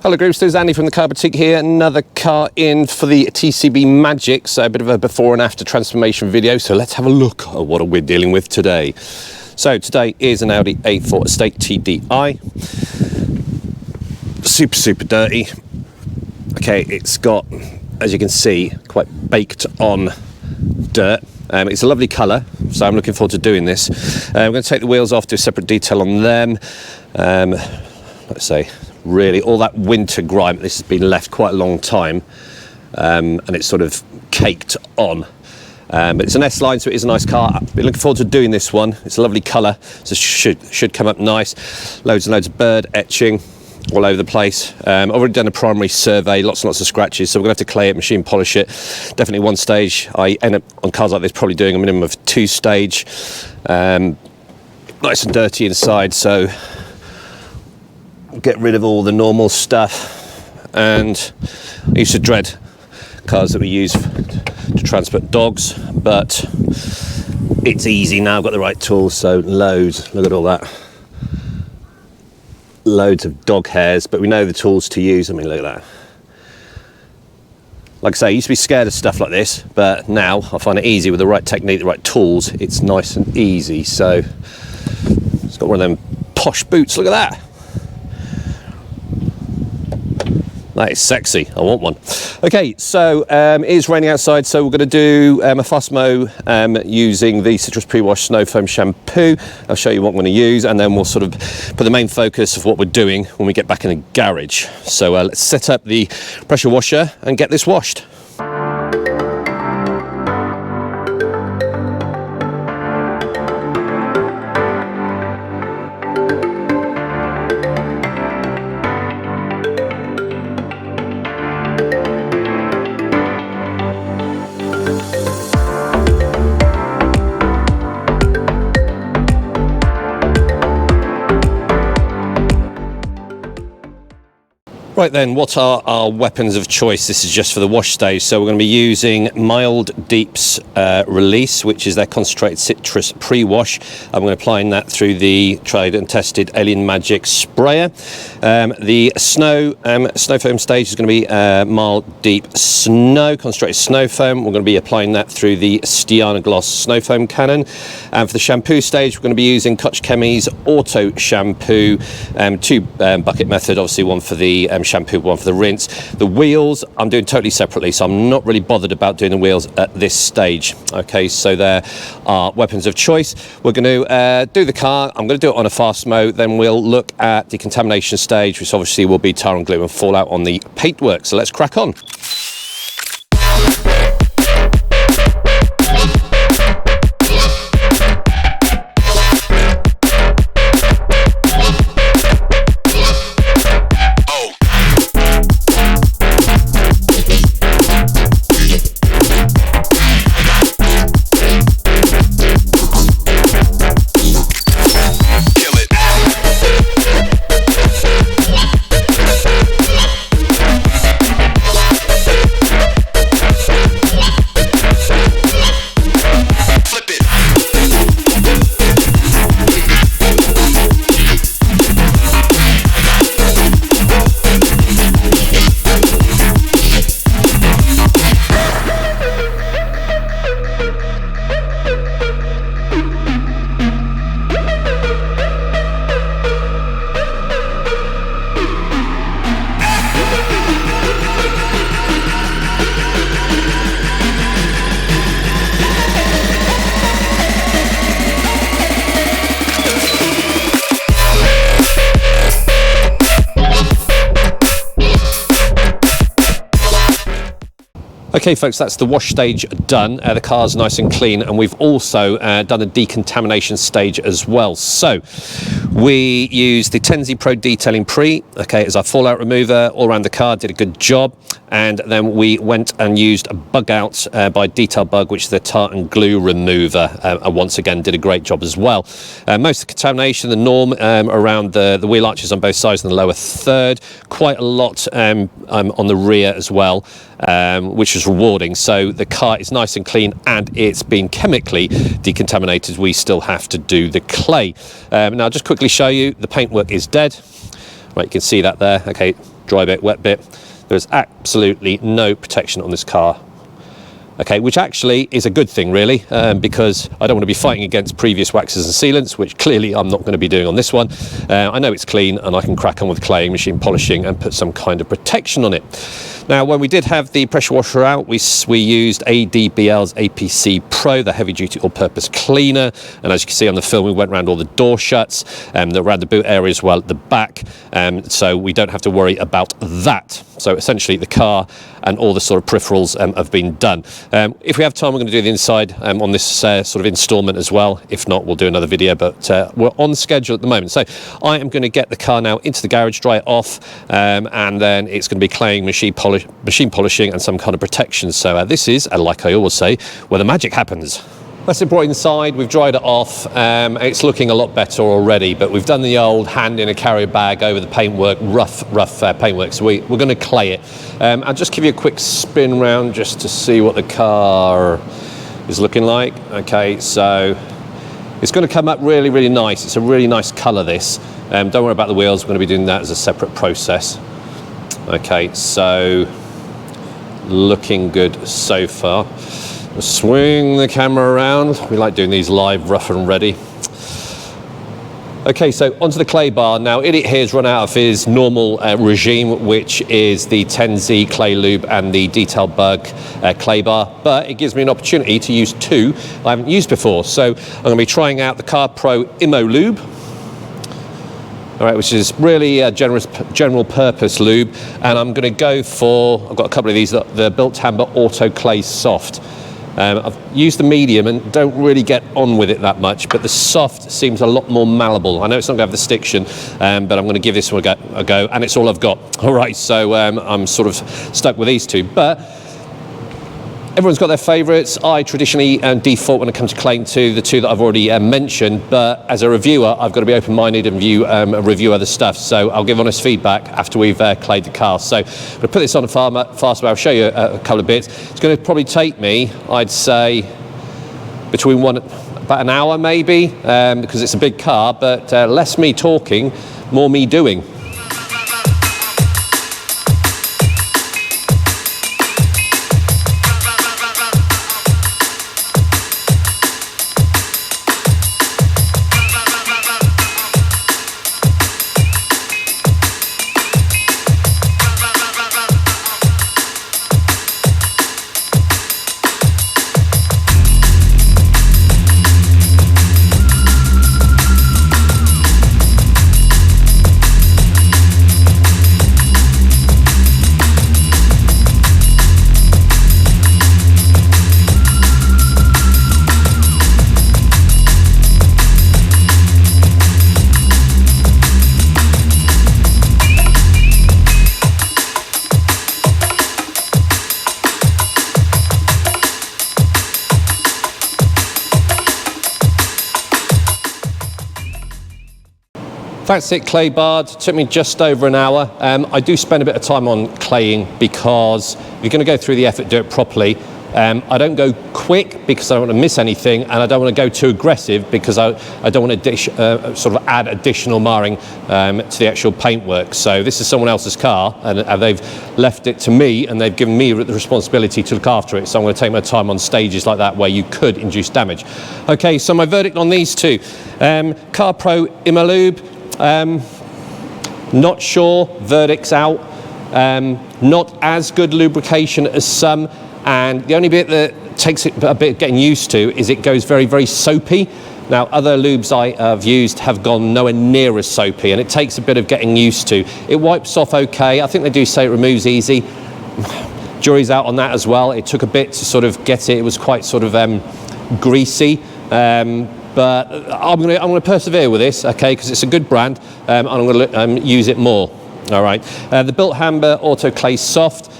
Hello groups, there's Andy from the Car Boutique here. Another car in for the TCB Magic, so a bit of a before and after transformation video. So let's have a look at what we're dealing with today. So today is an Audi A4 Estate TDI. Super dirty. Okay, it's got, as you can see, quite baked on dirt. It's a lovely colour, so I'm looking forward to doing this. I'm going to take the wheels off, do a separate detail on them. Let's say, really, all that winter grime, this has been left quite a long time, and it's sort of caked on. But it's an S-Line, so it is a nice car. I've been looking forward to doing this one. It's a lovely colour, so it should come up nice. Loads and loads of bird etching all over the place. Already done a primary survey, lots and lots of scratches, so we're going to have to clay it, machine polish it. Definitely one stage. I end up on cars like this probably doing a minimum of 2 stage. Nice and dirty inside, so get rid of all the normal stuff. And I used to dread cars that we use to transport dogs, but it's easy now. I've got the right tools, so loads. Look at all that. Loads of dog hairs, but we know the tools to use. I mean, look at that. Like I say, I used to be scared of stuff like this, but now I find it easy with the right technique, the right tools. It's nice and easy. So it's got one of them posh boots. Look at that. That is sexy. I want one. Okay, so it is raining outside, so we're going to do a fast mow using the Citrus Pre-Wash Snow Foam Shampoo. I'll show you what I'm going to use, and then we'll sort of put the main focus of what we're doing when we get back in the garage. So let's set up the pressure washer and get this washed. Right then, what are our weapons of choice? This is just for the wash stage. So we're going to be using Mild Deep's Release, which is their concentrated citrus pre-wash. I'm going to be applying that through the tried and tested Alien Magic sprayer. The snow foam stage is going to be Mild Deep Snow, concentrated snow foam. We're going to be applying that through the Stiana Gloss Snow Foam Cannon. And for the shampoo stage, we're going to be using Koch Chemi's Auto Shampoo, 2 bucket method, obviously one for the shampoo, one for the rinse. The wheels I'm doing totally separately, so I'm not really bothered about doing the wheels at this stage. Okay, so there are weapons of choice. We're going to do the car. I'm going to do it on a fast mow, then we'll look at the contamination stage, which obviously will be tar and glue and fallout on the paintwork. So let's crack on. Okay folks, that's the wash stage done. The car's nice and clean, and we've also done a decontamination stage as well. So we used the Tenzi Pro Detailing Pre, okay, as our fallout remover all around the car, did a good job. And then we went and used a Bug Out by Detail Bug, which is the tar and glue remover, and once again did a great job as well. Most of the contamination, the norm around the wheel arches on both sides and the lower third, quite a lot on the rear as well, which was rewarding. So the car is nice and clean, and it's been chemically decontaminated. We still have to do the clay. Now I'll just quickly show you, the paintwork is dead. Right, you can see that there. Okay, dry bit, wet bit. There's absolutely no protection on this car. Okay, which actually is a good thing, really, because I don't want to be fighting against previous waxes and sealants, which clearly I'm not going to be doing on this one. I know it's clean, and I can crack on with claying, machine polishing, and put some kind of protection on it. Now, when we did have the pressure washer out, we used ADBL's APC Pro, the heavy-duty all-purpose cleaner, and as you can see on the film, we went around all the door shuts, around the boot area as well at the back, so we don't have to worry about that. So essentially, the car and all the sort of peripherals have been done. If we have time, we're going to do the inside on this sort of installment as well. If not, we'll do another video, but we're on schedule at the moment. So I am going to get the car now into the garage, dry it off, and then it's going to be claying, machine polishing, and some kind of protection. So this is, like I always say, where the magic happens. That's it, brought inside, we've dried it off, it's looking a lot better already, but we've done the old hand in a carrier bag over the paintwork, rough paintwork, so we're going to clay it. I'll just give you a quick spin round just to see what the car is looking like. Okay, so it's going to come up really, really nice. It's a really nice colour, this. Don't worry about the wheels, we're going to be doing that as a separate process. Okay, so looking good so far. Swing the camera around. We like doing these live, rough and ready. Okay, so onto the clay bar. Now, Idiot here's run out of his normal regime, which is the 10Z clay lube and the Detail Bug clay bar, but it gives me an opportunity to use two I haven't used before. So I'm going to be trying out the Car Pro Immo Lube, all right, which is really a general purpose lube, and I'm going to go for, I've got a couple of these, the Built Amber Auto Clay Soft. I've used the medium and don't really get on with it that much, but the soft seems a lot more malleable. I know it's not going to have the stiction, but I'm going to give this one a go, and it's all I've got. All right, so I'm sort of stuck with these two, but everyone's got their favourites. I traditionally default when it comes to claying to the two that I've already mentioned, but as a reviewer, I've got to be open-minded and review other stuff. So I'll give honest feedback after we've clayed the car. So I'm going to put this on a fast way. I'll show you a couple of bits. It's going to probably take me, I'd say, about an hour maybe, because it's a big car, but less me talking, more me doing. That's it, clay barred. Took me just over an hour. I do spend a bit of time on claying because if you're going to go through the effort, do it properly. I don't go quick because I don't want to miss anything, and I don't want to go too aggressive because I don't want to sort of add additional marring to the actual paintwork. So this is someone else's car, and they've left it to me, and they've given me the responsibility to look after it. So I'm going to take my time on stages like that where you could induce damage. Okay, so my verdict on these two. Car Pro Immo Lube. Not sure, verdict's out. Not as good lubrication as some, and the only bit that takes it a bit getting used to is it goes very, very soapy. Now, other lubes I have used have gone nowhere near as soapy, and it takes a bit of getting used to. It wipes off okay. I think they do say it removes easy. Jury's out on that as well. It took a bit to sort of get it. It was quite sort of greasy. But I'm going to persevere with this, okay, because it's a good brand, and I'm going to use it more. All right. The Built Amber Auto Clay Soft.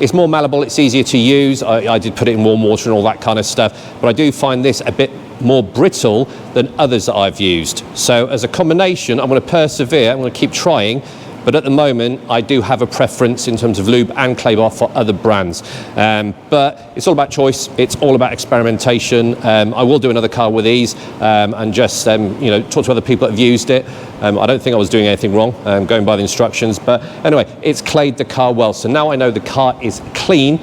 It's more malleable. It's easier to use. I did put it in warm water and all that kind of stuff, but I do find this a bit more brittle than others that I've used. So as a combination, I'm going to persevere. I'm going to keep trying. But at the moment, I do have a preference in terms of lube and clay bar for other brands. But it's all about choice. It's all about experimentation. I will do another car with these and just talk to other people that have used it. I don't think I was doing anything wrong, going by the instructions, but anyway, it's clayed the car well. So now I know the car is clean.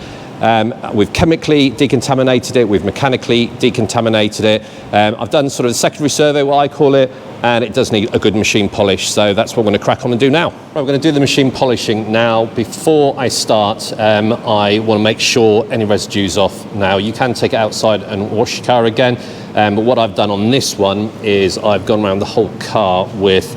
We've chemically decontaminated it, we've mechanically decontaminated it. I've done sort of a secondary survey, what I call it, and it does need a good machine polish, so that's what we're going to crack on and do now. Right, we're going to do the machine polishing now. Before I start, I want to make sure any residue's off. Now, you can take it outside and wash your car again, but what I've done on this one is I've gone around the whole car with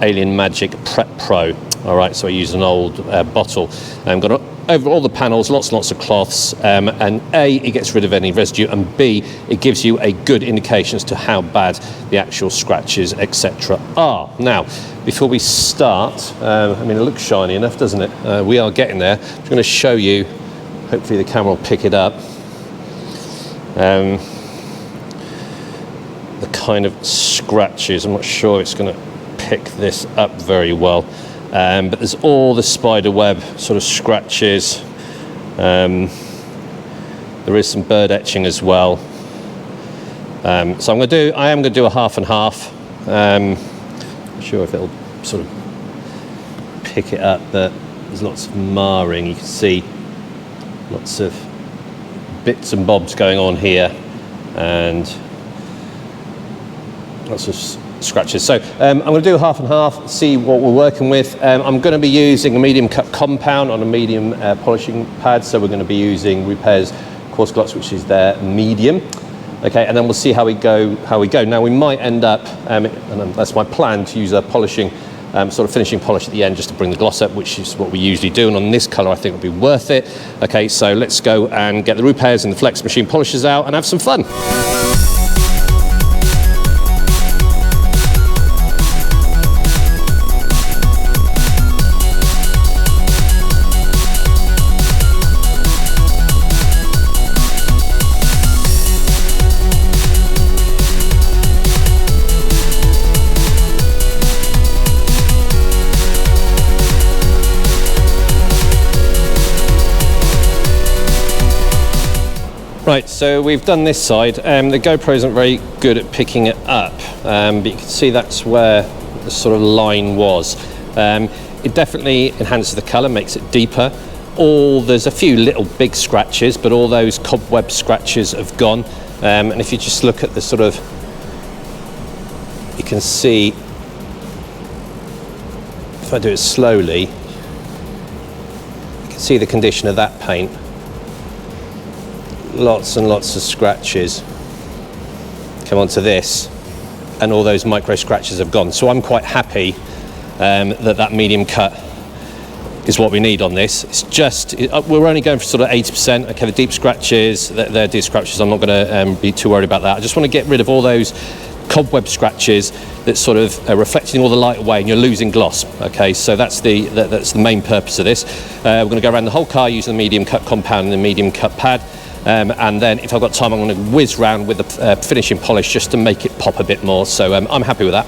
Alien Magic Prep Pro. All right, so I use an old bottle. I'm going to over all the panels, lots and lots of cloths, and A, it gets rid of any residue, and B, it gives you a good indication as to how bad the actual scratches, etc. are. Now, before we start, I mean, it looks shiny enough, doesn't it? We are getting there. I'm going to show you, hopefully the camera will pick it up, the kind of scratches. I'm not sure it's going to pick this up very well. But there's all the spider web sort of scratches. There is some bird etching as well. So I am going to do a half and half. I'm not sure if it'll sort of pick it up, but there's lots of marring. You can see lots of bits and bobs going on here, and lots of scratches. So I'm going to do half and half, see what we're working with. I'm going to be using a medium cut compound on a medium polishing pad, so we're going to be using Repairs Coarse Gloss, which is their medium. Okay, and then we'll see how we go. Now we might end up, and that's my plan, to use a polishing, sort of finishing polish at the end just to bring the gloss up, which is what we usually do, and on this colour I think it'll be worth it. Okay, so let's go and get the Repairs and the Flex machine polishers out and have some fun. Right, so we've done this side. The GoPro isn't very good at picking it up, but you can see that's where the sort of line was. It definitely enhances the colour, makes it deeper. There's a few little big scratches, but all those cobweb scratches have gone. And if you just look at the sort of, you can see, if I do it slowly, you can see the condition of that paint. Lots and lots of scratches. Come onto this, and all those micro scratches have gone. So I'm quite happy that medium cut is what we need on this. It's just, we're only going for sort of 80%. Okay, the deep scratches, they're deep scratches. I'm not going to be too worried about that. I just want to get rid of all those cobweb scratches that sort of are reflecting all the light away, and you're losing gloss. Okay, so that's the main purpose of this. We're going to go around the whole car using the medium cut compound and the medium cut pad. And then if I've got time, I'm going to whiz round with the finishing polish just to make it pop a bit more. So I'm happy with that.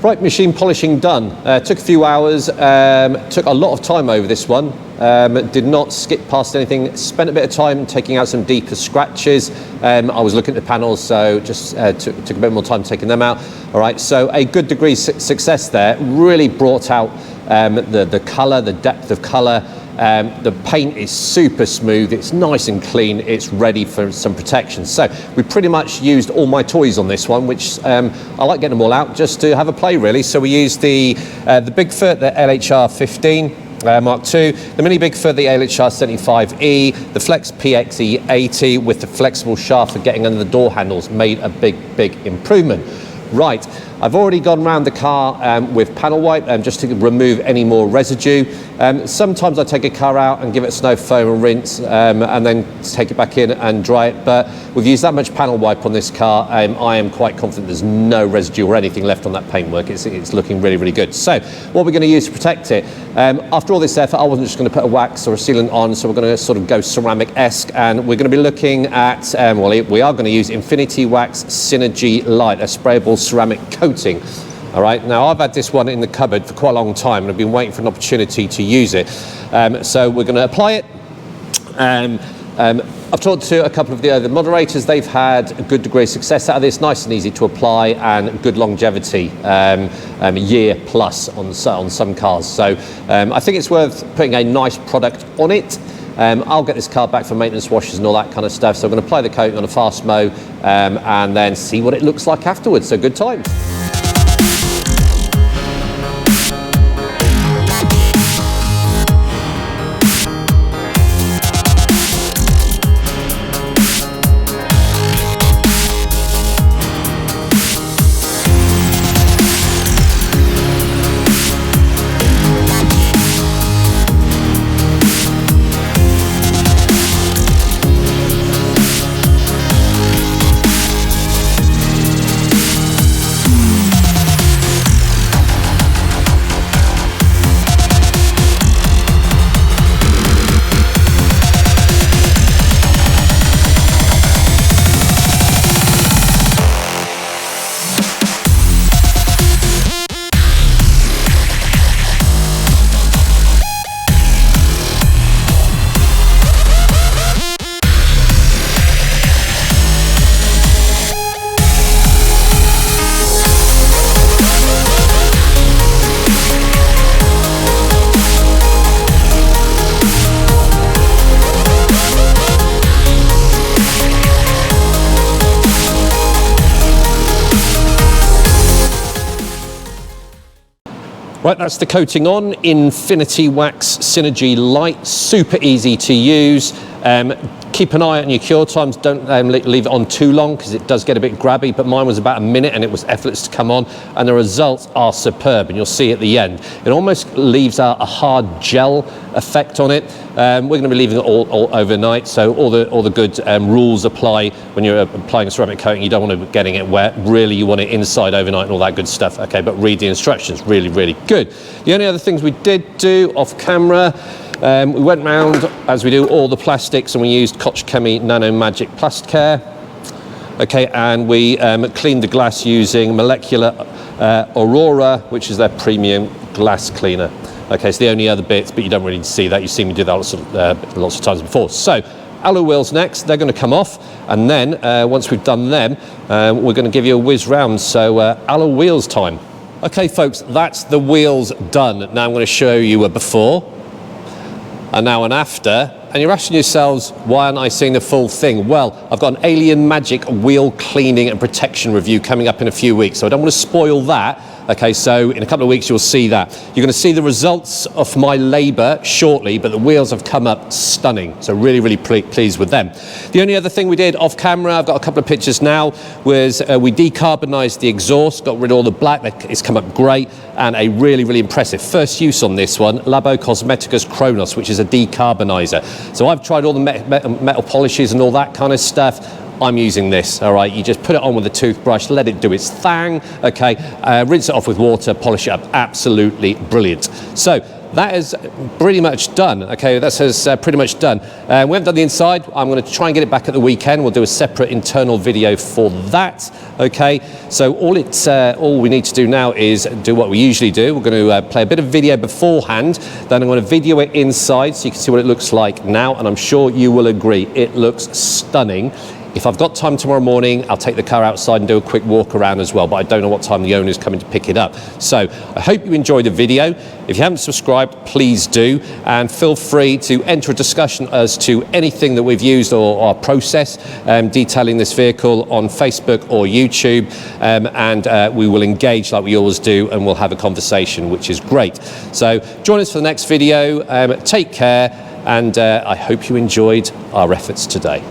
Right, machine polishing done. Took a few hours, took a lot of time over this one. Did not skip past anything. Spent a bit of time taking out some deeper scratches. I was looking at the panels, so just took a bit more time taking them out. All right, so a good degree of success there. Really brought out the colour, the depth of colour. The paint is super smooth, it's nice and clean, it's ready for some protection. So we pretty much used all my toys on this one, which I like getting them all out just to have a play really. So we used the Bigfoot, the LHR 15 Mark II, the Mini Bigfoot, the LHR 75E, the Flex PXE 80 with the flexible shaft for getting under the door handles made a big improvement. Right, I've already gone around the car with panel wipe just to remove any more residue. Sometimes I take a car out and give it a snow foam and rinse and then take it back in and dry it, but we've used that much panel wipe on this car. I am quite confident there's no residue or anything left on that paintwork. It's looking really good. So what we're going to use to protect it, after all this effort I wasn't just going to put a wax or a sealant on, so we're going to sort of go ceramic-esque, and we're going to be looking at, we are going to use Infinity Wax Synergy Lite, a sprayable ceramic coating. All right, now I've had this one in the cupboard for quite a long time and I've been waiting for an opportunity to use it. So we're going to apply it. I've talked to a couple of the other moderators. They've had a good degree of success out of this, nice and easy to apply and good longevity, a year plus on some cars. So I think it's worth putting a nice product on it. I'll get this car back for maintenance washes and all that kind of stuff. So I'm going to apply the coating on a fast mow and then see what it looks like afterwards. So good time. Right, that's the coating on. Infinity Wax Synergy Lite, super easy to use. Keep an eye on your cure times, don't leave it on too long because it does get a bit grabby, but mine was about a minute and it was effortless to come on, and the results are superb, and you'll see at the end. It almost leaves a hard gel effect on it. We're going to be leaving it all overnight, so all the good rules apply when you're applying a ceramic coating. You don't want to be getting it wet. Really, you want it inside overnight and all that good stuff. Okay, but read the instructions, really good. The only other things we did do off camera, we went round, as we do, all the plastics, and we used Koch Chemie Nano Magic Plasticare. Okay, and we cleaned the glass using Molecular Aurora, which is their premium glass cleaner. Okay, so the only other bits, but you don't really see that. You've seen me do that lots of times before. So, alloy wheels next. They're going to come off, and then once we've done them, we're going to give you a whiz round. So, alloy wheels time. Okay, folks, that's the wheels done. Now I'm going to show you a before, and now an after, and you're asking yourselves, why aren't I seeing the full thing? Well, I've got an Alien Magic wheel cleaning and protection review coming up in a few weeks, so I don't want to spoil that. Okay, so in a couple of weeks you'll see that. You're going to see the results of my labour shortly, but the wheels have come up stunning, so really pleased with them. The only other thing we did off camera, I've got a couple of pictures now, was we decarbonised the exhaust, got rid of all the black. It's come up great, and a really impressive first use on this one, Labo Cosmeticus Kronos, which is a decarboniser. So I've tried all the metal polishes and all that kind of stuff. I'm using this, all right? You just put it on with a toothbrush, let it do its thing, okay? Rinse it off with water, polish it up, absolutely brilliant. So that is pretty much done. Okay, that says pretty much done. We haven't done the inside. I'm going to try and get it back at the weekend. We'll do a separate internal video for that. Okay, so all we need to do now is do what we usually do. We're going to play a bit of video beforehand, then I'm going to video it inside so you can see what it looks like now, and I'm sure you will agree it looks stunning. If I've got time tomorrow morning, I'll take the car outside and do a quick walk around as well, but I don't know what time the owner's coming to pick it up. So I hope you enjoyed the video. If you haven't subscribed, please do, and feel free to enter a discussion as to anything that we've used or our process detailing this vehicle on Facebook or YouTube, and we will engage like we always do, and we'll have a conversation, which is great. So join us for the next video. Take care, and I hope you enjoyed our efforts today.